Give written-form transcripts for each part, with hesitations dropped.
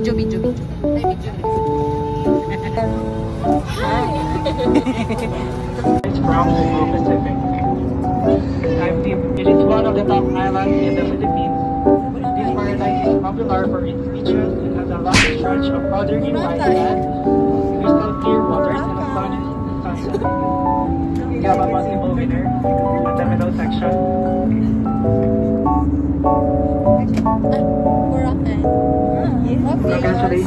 Video. Ay, video. Hi. It's from Cebu, Pacific. It is one of the top islands in the Philippines. This paradise is popular for its beaches and has a long stretch of modern white sand, crystal clear waters, and a stunning sunset. We have a possible winner at the middle section. Congratulations.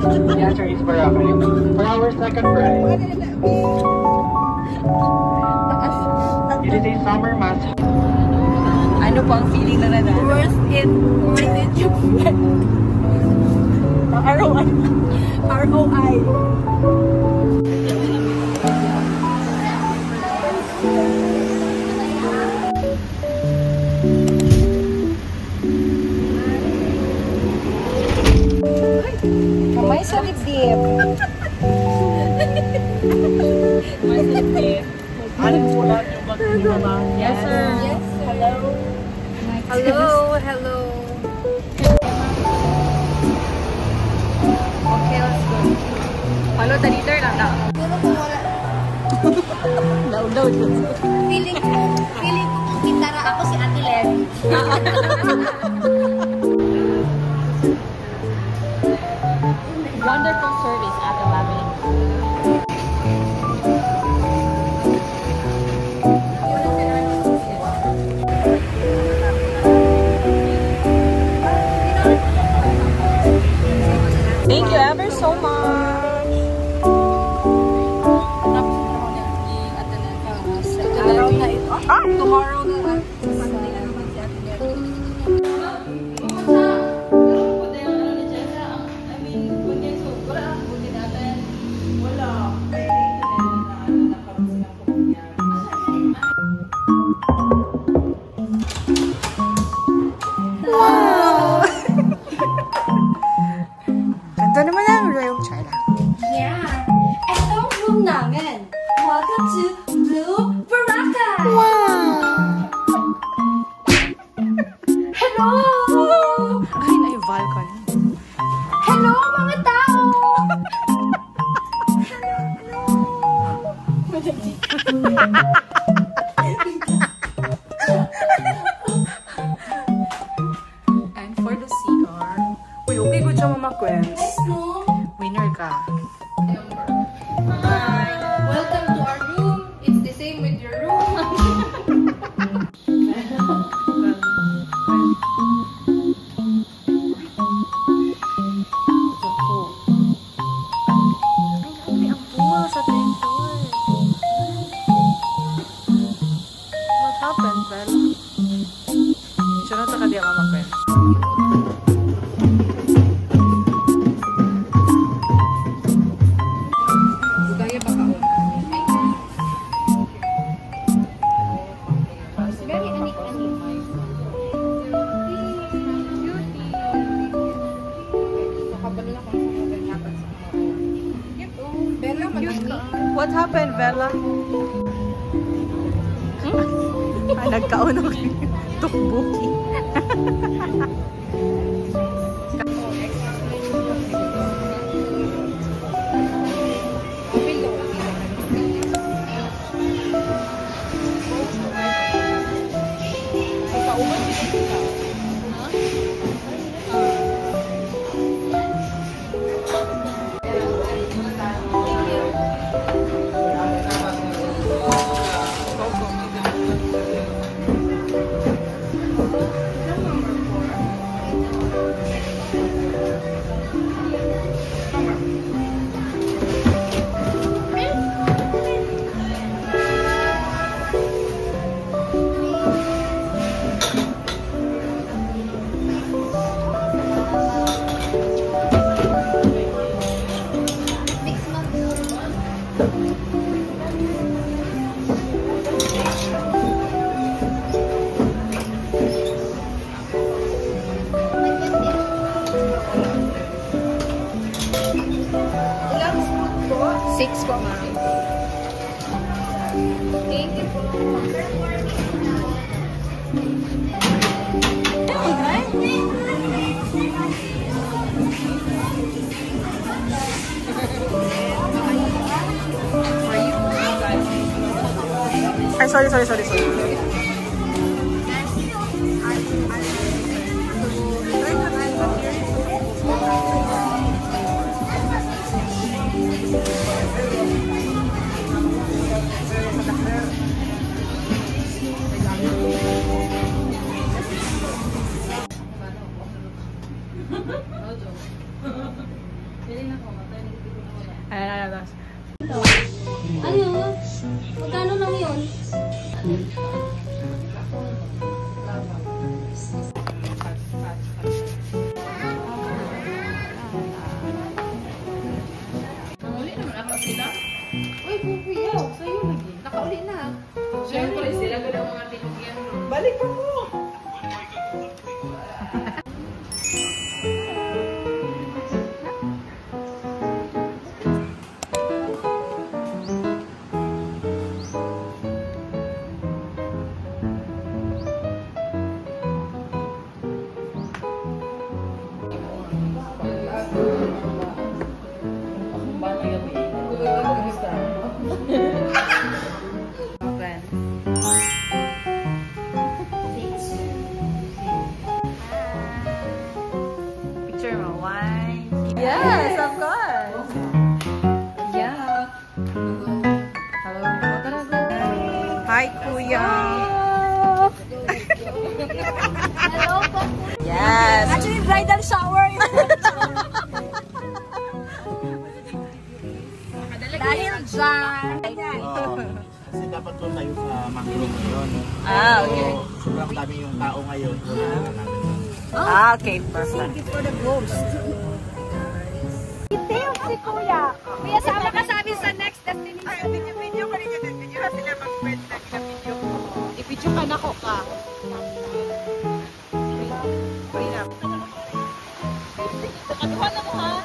The answer is Boracay. For our second prize, it is a summer must. Ano po ang feeling na nanalo? Worth it yung ROI. ROI. Kamay sa dibdib. Kamay sa dibdib. Alin po lahat yung mag-mama? Yes, sir. Yes. Hello. Okay, let's go. Hello, Taniter na na. Pero kung wala, Loud. feeling ko kitara ako si Ate Lenny. Wonderful service, Ate Labi. Thank you ever so much. Araw na ito. Tomorrow na lang. Ganda naman ang Royal China. Yeah. Ito ang room namin. Welcome to Blue Boracay. Hello! Ay, na yung balcony. Hello, mga tao! And for the CR, uy, okay good siya, Mama Quens. Nice, no? Winner ka. Hi. Welcome to our room. It's the same with your room. Ay, ang pool sa Trintor. What happened, Bella? Sino na ka diya, Mama Quens? Bugaya pa ka, Very anik-anik. Nakabalo na kung saan magagapan sa mga. Bella, mag-anik. What happened, Bella? Ay, nagkaunog tukbuki. po, ma'am. Thank you po. Ay, sorry. Ayan. Ano? Magkano lang yun? Nakuli naman ako sila. Uy, bubuyaw. Sa'yo lagi. Nakauli na. Siyempre sila gano'ng mga tinugyan. Balik pa mo! Picture mo. One. Yes, of course. Yeah. Hello. Hi, Kuya. Hello po. Yes. Actually, bridal shower. Dahil dyan. Kasi dapat doon tayo sa mangrove ngayon. Ah, okay. Sobrang dami yung tao ngayon. Ah, okay. Perfect. For the ghost. Ito si Kuya. Kuya, sama ka sa amin sa next destination. Video ka rin yung video sila mag-spread na video. I-video ka na ko ka. Kaduha na mo ha.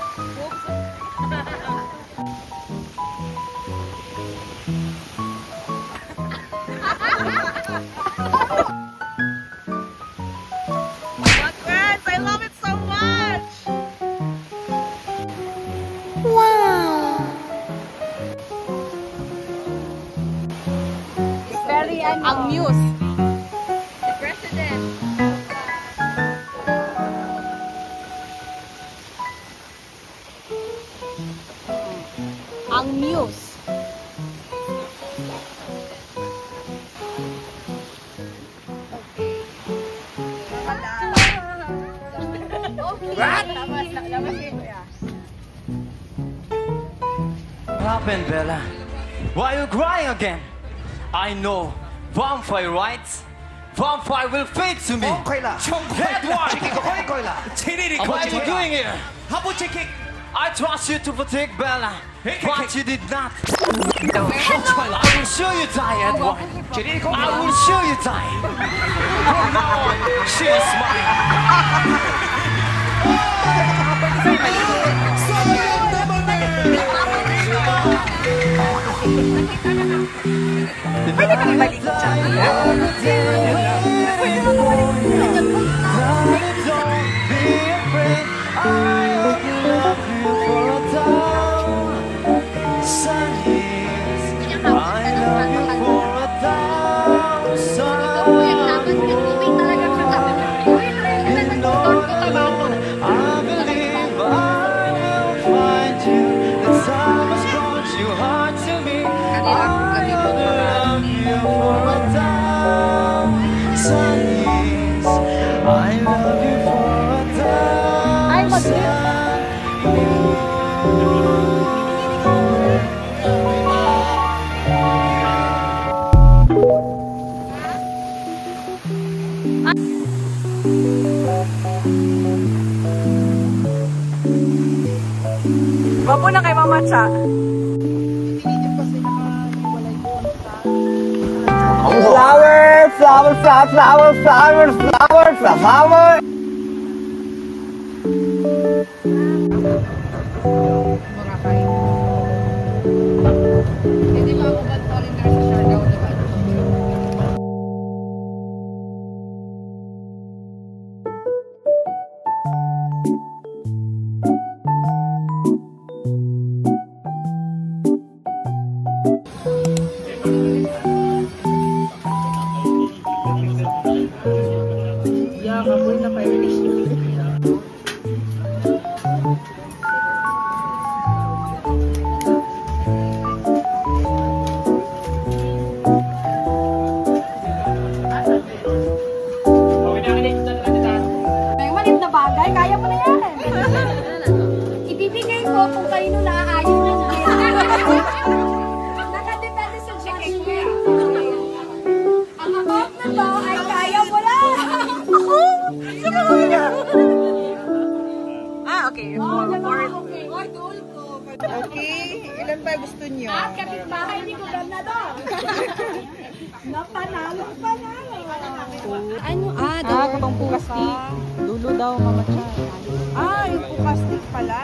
Friends, I love it so much! Very Ang news. The president. Ang news. What happened, Bella? Why are you crying again? I know. Vampire, right? Vampire will fade to me. Edward! What are you doing here? I trust you to protect Bella, but you did not. I will show you die, Edward. I will show you die. From now on, she is mine. Pwede kami balik dyan. Wapo na kay Mama Cha. Flower! Hindi ba ako bad foreigner sa Siargao, di ba? mo kung kanino naaayon na nakadepende sa judgment. Ang akot na to ay kaya mo lang. Okay. Okay, ilan ba gusto niyo? Kapitbahay ni Gobernador. Napanalo. Ano? Kapang plastic. Dulo daw, Mama Cha. Yung plastic pala.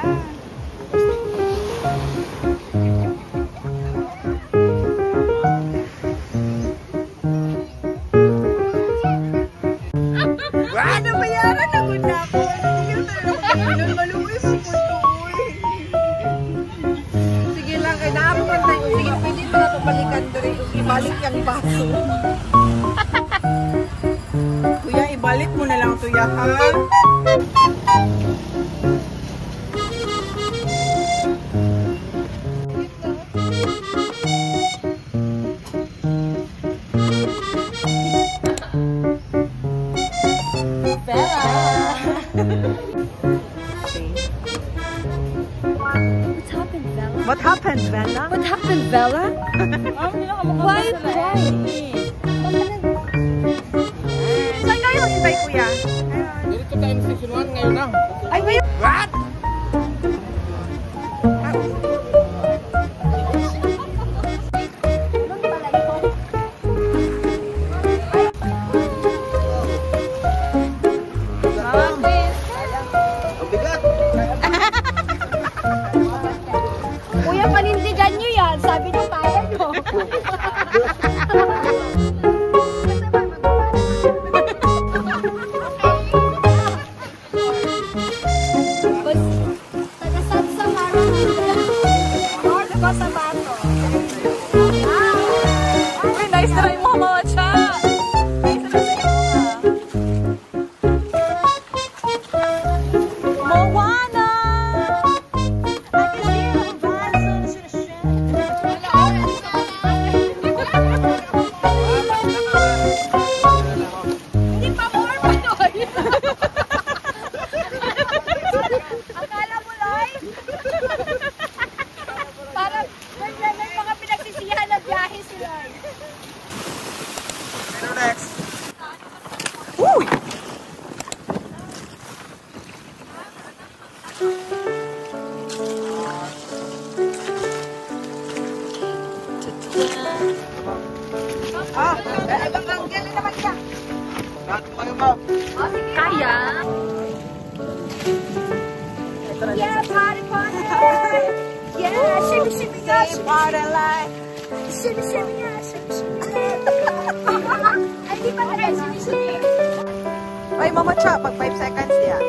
Ano ba yan? Nagod na ako. Maluwi po po Sige lang, kaya naapagantay ko. Sige, pwede ba ito balikan doon? Ibalik yung baso. Kuya, ibalik mo na lang ito, ha? What happened, Bella? What happened, Bella? Why are you crying? Saan kayo maghintay, kuya? Dito tayo sa Station 1 ngayon lang. Ay, ngayon? What? Kuya, panindigan nyo yan. Sabi ng parang mo. Tagasad sa parang. Or diba sa bato? Uy, nice try mo, Mama Cha. Nice try sa'yo. Moana! Hindi pa more pa doon. Akala mo, Loy? Parang may mga pinagsisihan na biyahe si Loy. Next. Ibang angle naman siya. Kaya? Yeah, party, party. Yeah, shimmy, shimmy, yeah, shimmy, Party life. shimmy, shimmy, yeah, shimmy, shimmy. Ay, di pa tayo, shimmy, shimmy. Ay, Mama Cha, pag 5 seconds yan.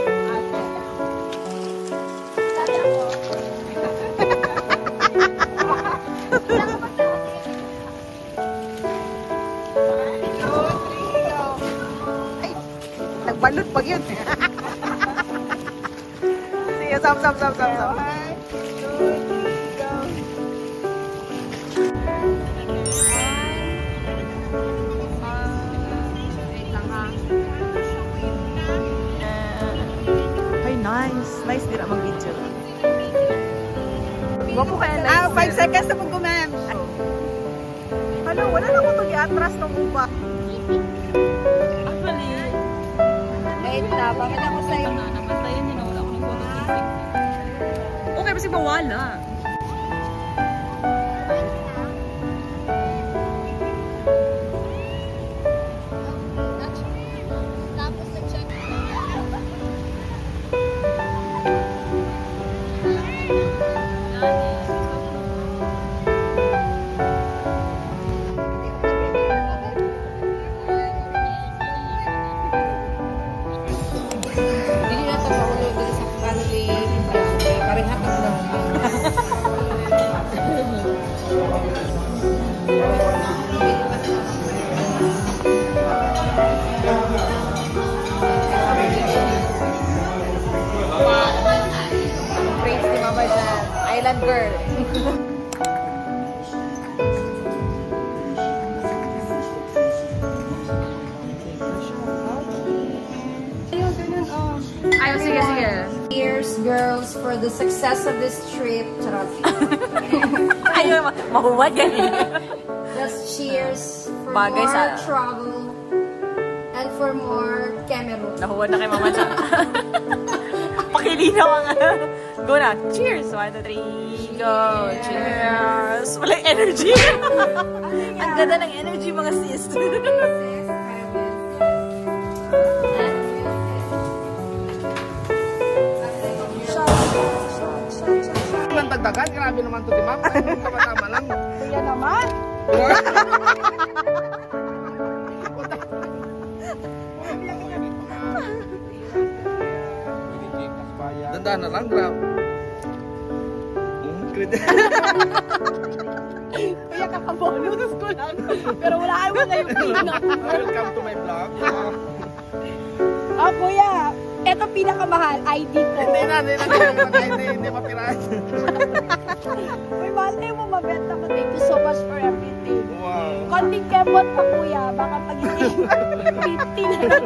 Sabi ako. Ay, nagbalot pag yun. Sige, sam. Ay, nice. Nice din ang video. Gwapo kaya 5 seconds na pag-gumam. Ano, wala na ko ito i-atras ng upa. Wait na, bakit ako sa'yo? Okay, kasi mawala. Tapos na-check. Dili na ito maulog dito sa family. Pareha ka na. Praise si Mama dyan. Island girl. Ayaw, sige. cheers, girls, for the success of this trip. Charot. Ayaw, mahuwad yan. Let's cheers for Bagay more sa- travel and for more Cameroon. Nahuwad na kay Mama Chan. Pakilinaw ang go na. Cheers! 1, 2, 3, go! Cheers! Walang energy! Ang ganda ng energy, mga sis. Ang dagdagan, grabe naman to, di ma'am. Tama lang. Kuya naman. Dandaan na lang, grab. Kuya, kakabonus ko lang. Pero wala kayo mga yung pina. Welcome to my vlog. Kuya, eto pinakamahal, ID ko. Hindi mapirahan. Uy, malay mo mabenta ko. Thank you so much for everything. Wow. Konting kemot pa, kuya. Baka pag-isip. 50 na lang.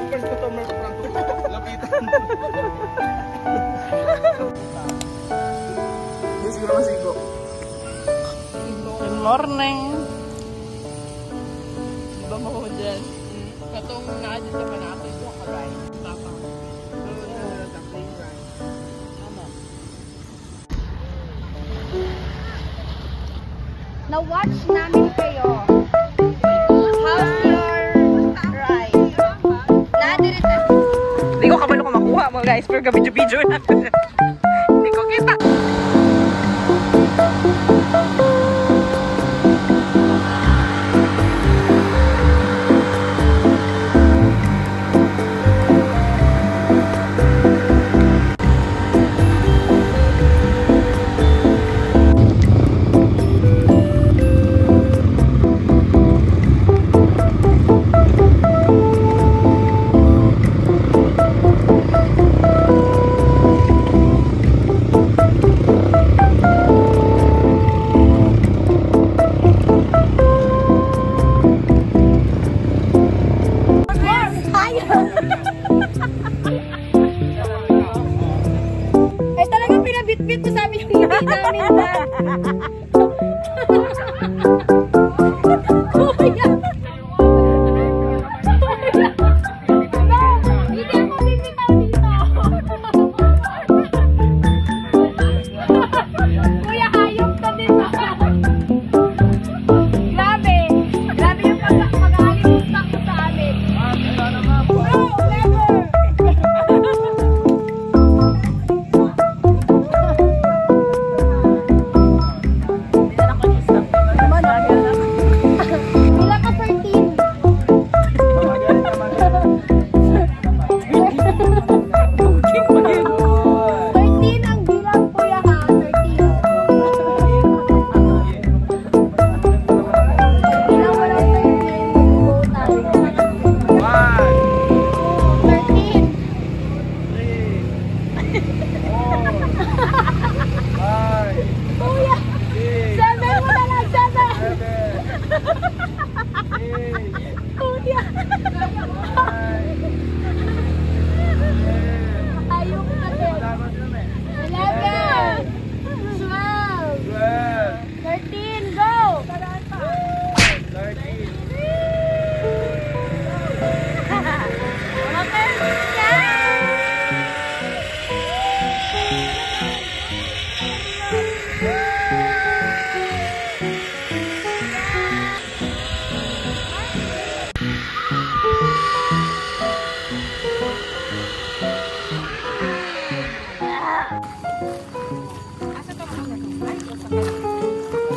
First customer ko lang to. Lapitan. Siguro masigo. Good morning! Diba mo ko dyan? Katong na-adjust sa panapin ko, karay. Tapang. Na-watch namin kayo. How's your ride? Nadirita. Hindi ko kabalo ko makuha mga guys, pero gabidyo-bidyo na. Hindi ko kita. Ay, talagang pinabitbit mo sa amin yung hindi namin na. Kuya! Hindi ako bibitaw dito. Kuya, hayop ka din ba? Grabe. Grabe yung pag-aalimustak mo sa amin. Bro, never! Bilang ka 13. 13 ang bilang, kuya, ha? 13. Bilang walang 13. Go tayo. 13. Kuya, 7 mo na lang, 7. Kuya. Ayok ka din. 11. 12. 13. Go!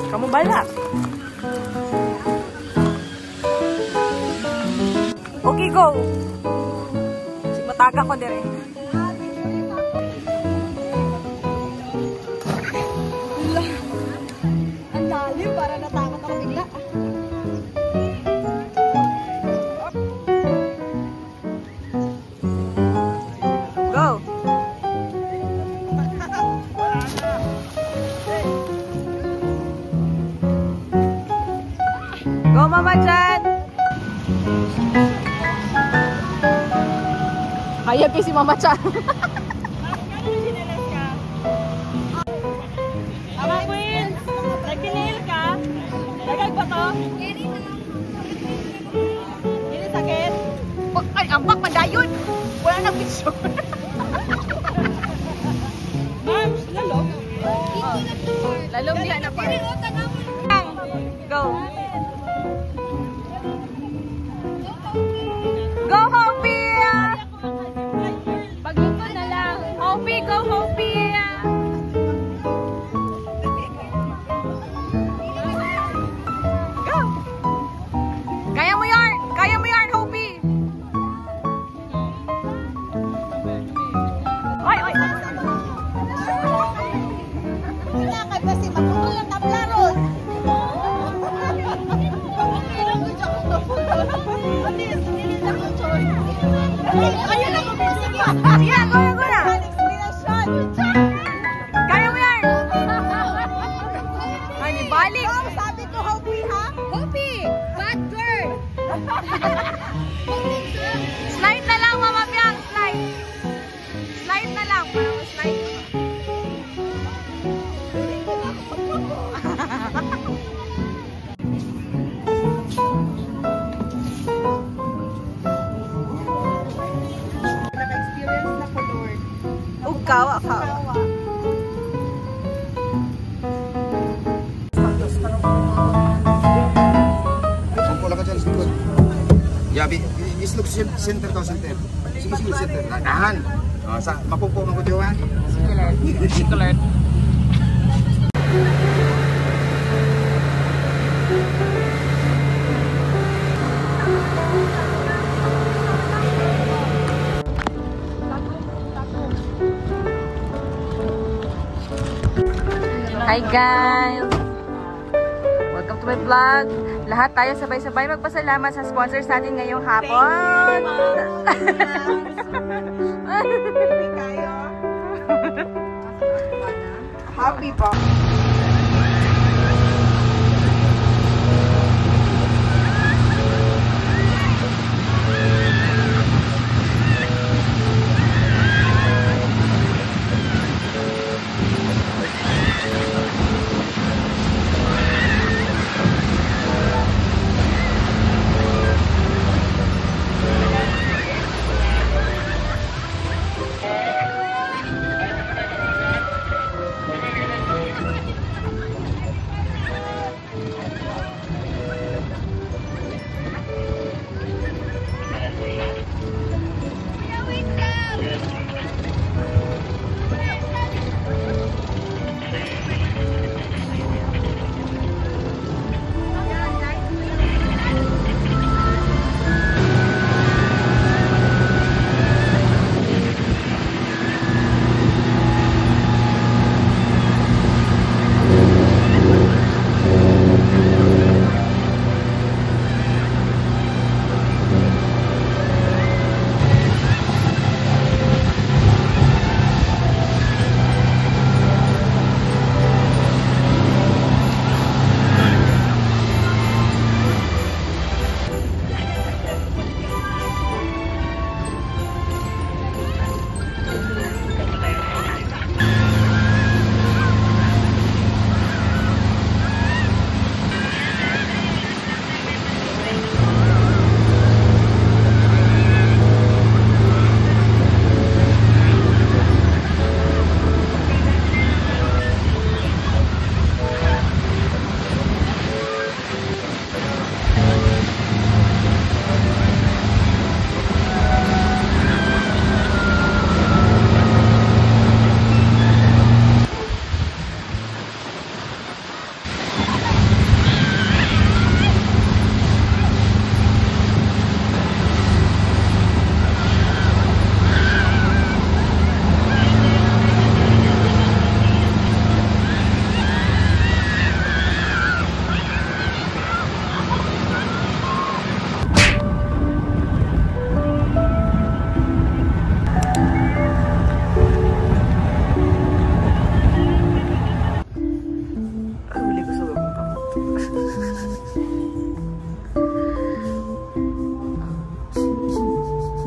Kamu bala. Okay, go. Sige, mataga ko dire. Ang lalim, para natakot ako bigla. Go. Go, Mama Chan. Bayad kay si Mama Chan. Ama Queen, nagpinil ka? Lagay pa to? Hindi sakit? Ay, ambak, madayon! Wala na picture. Ma'am, lalong? Lalong diyan na part. Go! Go, Hopi! Pagluto na lang. Hopi, go, Hopi! Go! Kaya mo yarn! Kaya mo yarn, Hopi! Oy, oy! Wala ka ba si Maputo yung tablaron? Ayun na, kumisip ka! Yan, go na! Kaya mo yan! Ay, balik! Sabi ko, Hopi, ha? Hopi! Bad girl! Slide na lang, Mama Piang! Slide! Slide na lang, parang slide. Kawa, kawa. Sumpo lang ka dyan, sumpo. Yabi, islog center ka, center. Sige, sige, center. Nahan. Mapupo mo ko diyan. Sige, Lord. Sige, Lord. Hi guys! Welcome to my vlog. Lahat tayo sabay-sabay magpasalamat sa sponsors natin ngayong hapon. Happy pa.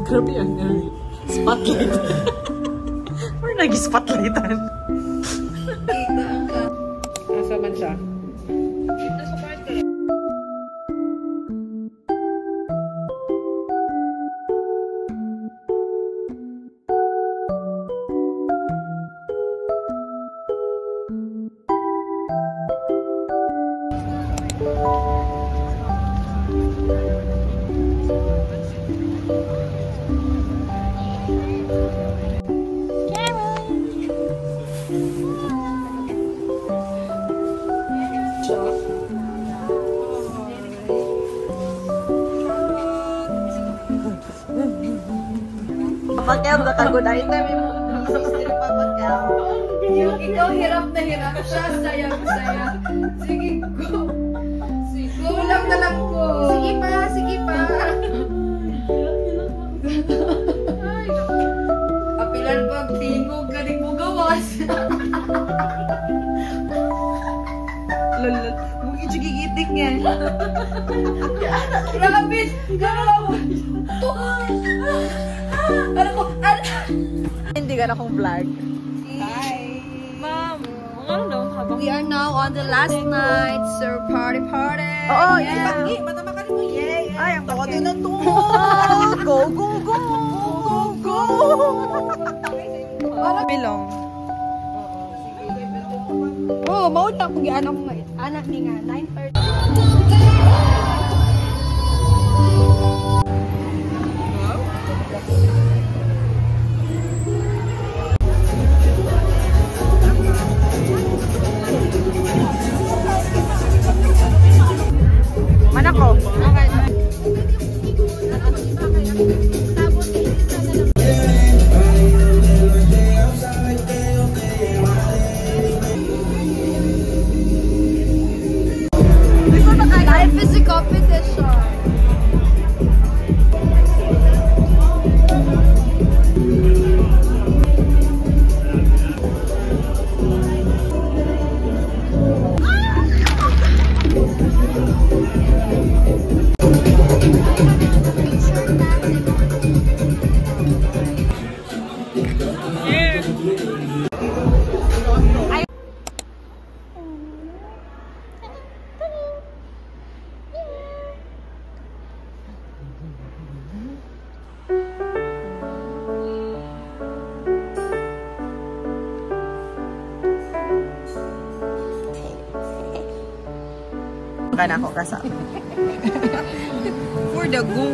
Grabe ang spotlight. Nag-spotlightan. Nasa man siya? Papakyam na kagunayin namin mo. Papakyam. Yung ikaw hirap na hirap siya, sayang-saya. Sige, go. Sige, go lang na lang ko. Sige pa, sige pa. Ay, kapilan pag tingog ka rin mo gawas. Lulot. Mungkin juga gitik nga. Grabe, grabe. Ano ko, Hindi ka na kong vlog. Ma'am, we are now on the last night, so party. Oo, yeah. Matama ka rin mo. Yay! Ay, ang tawa din ng tuwa. Go, go, go. Go, go. Bilong. Oh, mauna akong anak mo. Anak ni nga, 9:30. Mana ko? Life is a competition. Kana ako kasama. For the go.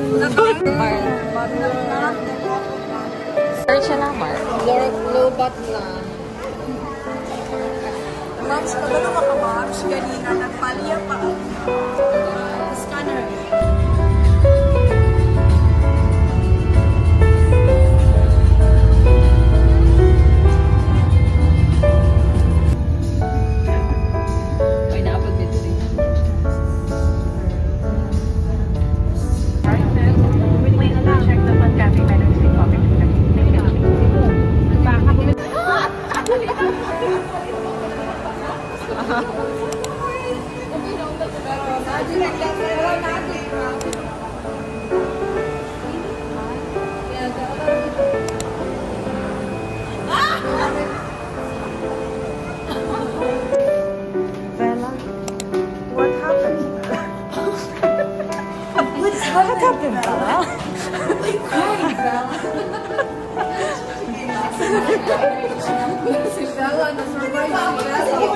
Search na lang, Mark. Lobat na. Mams, kabalo ka ka, Mams. Ganina, nagpalya pa. Scanner. What happened, Bella? Why crying, Bella? Si Bella, na-surprise siya.